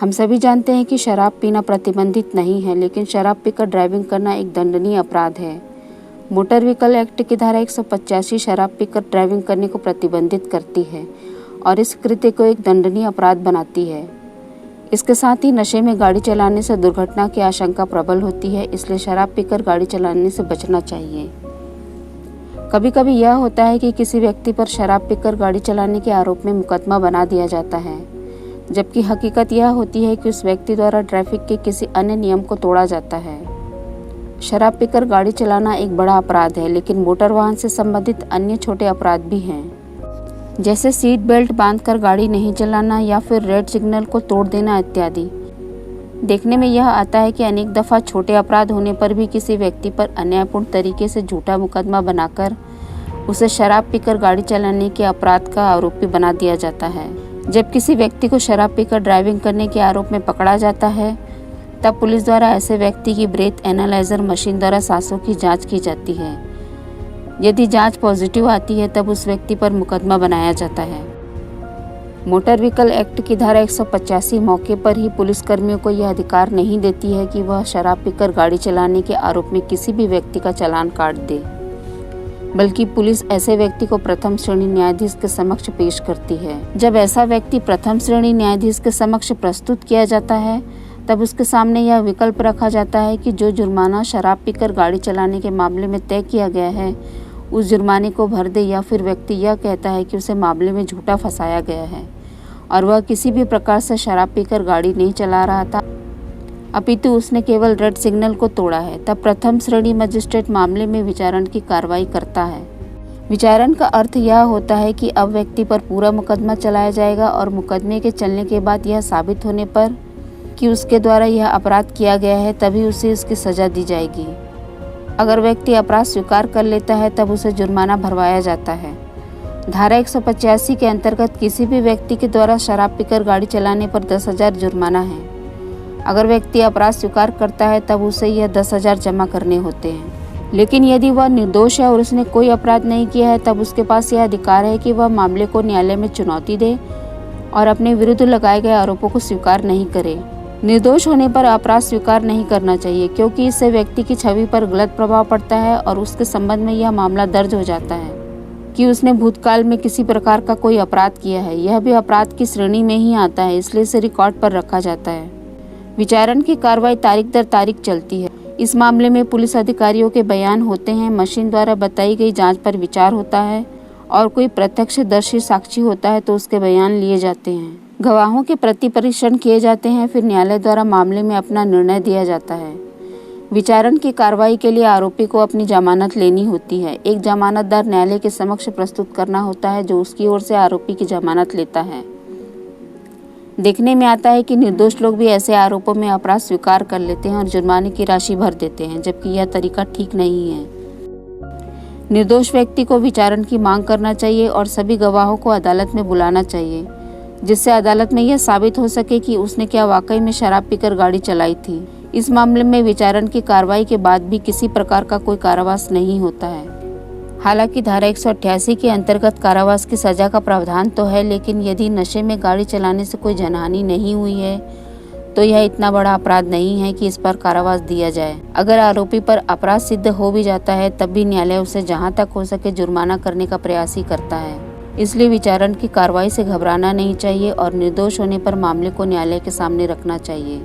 हम सभी जानते हैं कि शराब पीना प्रतिबंधित नहीं है, लेकिन शराब पीकर ड्राइविंग करना एक दंडनीय अपराध है। मोटर व्हीकल एक्ट की धारा 185 शराब पीकर ड्राइविंग करने को प्रतिबंधित करती है और इस कृत्य को एक दंडनीय अपराध बनाती है। इसके साथ ही नशे में गाड़ी चलाने से दुर्घटना की आशंका प्रबल होती है, इसलिए शराब पीकर गाड़ी चलाने से बचना चाहिए। कभी कभी यह होता है कि किसी व्यक्ति पर शराब पीकर गाड़ी चलाने के आरोप में मुकदमा बना दिया जाता है, जबकि हकीकत यह होती है कि उस व्यक्ति द्वारा ट्रैफिक के किसी अन्य नियम को तोड़ा जाता है। शराब पीकर गाड़ी चलाना एक बड़ा अपराध है, लेकिन मोटर वाहन से संबंधित अन्य छोटे अपराध भी हैं, जैसे सीट बेल्ट बांधकर गाड़ी नहीं चलाना या फिर रेड सिग्नल को तोड़ देना इत्यादि। देखने में यह आता है कि अनेक दफ़ा छोटे अपराध होने पर भी किसी व्यक्ति पर अन्यायपूर्ण तरीके से झूठा मुकदमा बनाकर उसे शराब पीकर गाड़ी चलाने के अपराध का आरोपी बना दिया जाता है। जब किसी व्यक्ति को शराब पीकर ड्राइविंग करने के आरोप में पकड़ा जाता है, तब पुलिस द्वारा ऐसे व्यक्ति की ब्रेथ एनालाइजर मशीन द्वारा सांसों की जांच की जाती है। यदि जांच पॉजिटिव आती है, तब उस व्यक्ति पर मुकदमा बनाया जाता है। मोटर व्हीकल एक्ट की धारा 185 मौके पर ही पुलिसकर्मियों को यह अधिकार नहीं देती है कि वह शराब पीकर गाड़ी चलाने के आरोप में किसी भी व्यक्ति का चालान काट दे, बल्कि पुलिस ऐसे व्यक्ति को प्रथम श्रेणी न्यायाधीश के समक्ष पेश करती है। जब ऐसा व्यक्ति प्रथम श्रेणी न्यायाधीश के समक्ष प्रस्तुत किया जाता है, तब उसके सामने यह विकल्प रखा जाता है कि जो जुर्माना शराब पीकर गाड़ी चलाने के मामले में तय किया गया है, उस जुर्माने को भर दे, या फिर व्यक्ति यह कहता है कि उसे मामले में झूठा फंसाया गया है और वह किसी भी प्रकार से शराब पीकर गाड़ी नहीं चला रहा था, अपितु उसने केवल रेड सिग्नल को तोड़ा है। तब प्रथम श्रेणी मजिस्ट्रेट मामले में विचारण की कार्रवाई करता है। विचारण का अर्थ यह होता है कि अब व्यक्ति पर पूरा मुकदमा चलाया जाएगा और मुकदमे के चलने के बाद यह साबित होने पर कि उसके द्वारा यह अपराध किया गया है, तभी उसे इसकी सजा दी जाएगी। अगर व्यक्ति अपराध स्वीकार कर लेता है, तब उसे जुर्माना भरवाया जाता है। धारा 185 के अंतर्गत किसी भी व्यक्ति के द्वारा शराब पीकर गाड़ी चलाने पर 10,000 जुर्माना है। अगर व्यक्ति अपराध स्वीकार करता है, तब उसे यह 10,000 जमा करने होते हैं। लेकिन यदि वह निर्दोष है और उसने कोई अपराध नहीं किया है, तब उसके पास यह अधिकार है कि वह मामले को न्यायालय में चुनौती दे और अपने विरुद्ध लगाए गए आरोपों को स्वीकार नहीं करे। निर्दोष होने पर अपराध स्वीकार नहीं करना चाहिए, क्योंकि इससे व्यक्ति की छवि पर गलत प्रभाव पड़ता है और उसके संबंध में यह मामला दर्ज हो जाता है कि उसने भूतकाल में किसी प्रकार का कोई अपराध किया है। यह भी अपराध की श्रेणी में ही आता है, इसलिए इसे रिकॉर्ड पर रखा जाता है। विचारण की कार्रवाई तारीख दर तारीख चलती है। इस मामले में पुलिस अधिकारियों के बयान होते हैं, मशीन द्वारा बताई गई जांच पर विचार होता है और कोई प्रत्यक्षदर्शी साक्षी होता है तो उसके बयान लिए जाते हैं। गवाहों के प्रति परीक्षण किए जाते हैं, फिर न्यायालय द्वारा मामले में अपना निर्णय दिया जाता है। विचारण की कार्रवाई के लिए आरोपी को अपनी जमानत लेनी होती है। एक जमानतदार न्यायालय के समक्ष प्रस्तुत करना होता है, जो उसकी ओर से आरोपी की जमानत लेता है। देखने में आता है कि निर्दोष लोग भी ऐसे आरोपों में अपराध स्वीकार कर लेते हैं और जुर्माने की राशि भर देते हैं, जबकि यह तरीका ठीक नहीं है। निर्दोष व्यक्ति को विचारण की मांग करना चाहिए और सभी गवाहों को अदालत में बुलाना चाहिए, जिससे अदालत में यह साबित हो सके कि उसने क्या वाकई में शराब पीकर गाड़ी चलाई थी। इस मामले में विचारण की कार्रवाई के बाद भी किसी प्रकार का कोई कारावास नहीं होता है। हालांकि धारा 188 के अंतर्गत कारावास की सजा का प्रावधान तो है, लेकिन यदि नशे में गाड़ी चलाने से कोई जनहानि नहीं हुई है, तो यह इतना बड़ा अपराध नहीं है कि इस पर कारावास दिया जाए। अगर आरोपी पर अपराध सिद्ध हो भी जाता है, तब भी न्यायालय उसे जहां तक हो सके जुर्माना करने का प्रयास ही करता है। इसलिए विचारण की कार्रवाई से घबराना नहीं चाहिए और निर्दोष होने पर मामले को न्यायालय के सामने रखना चाहिए।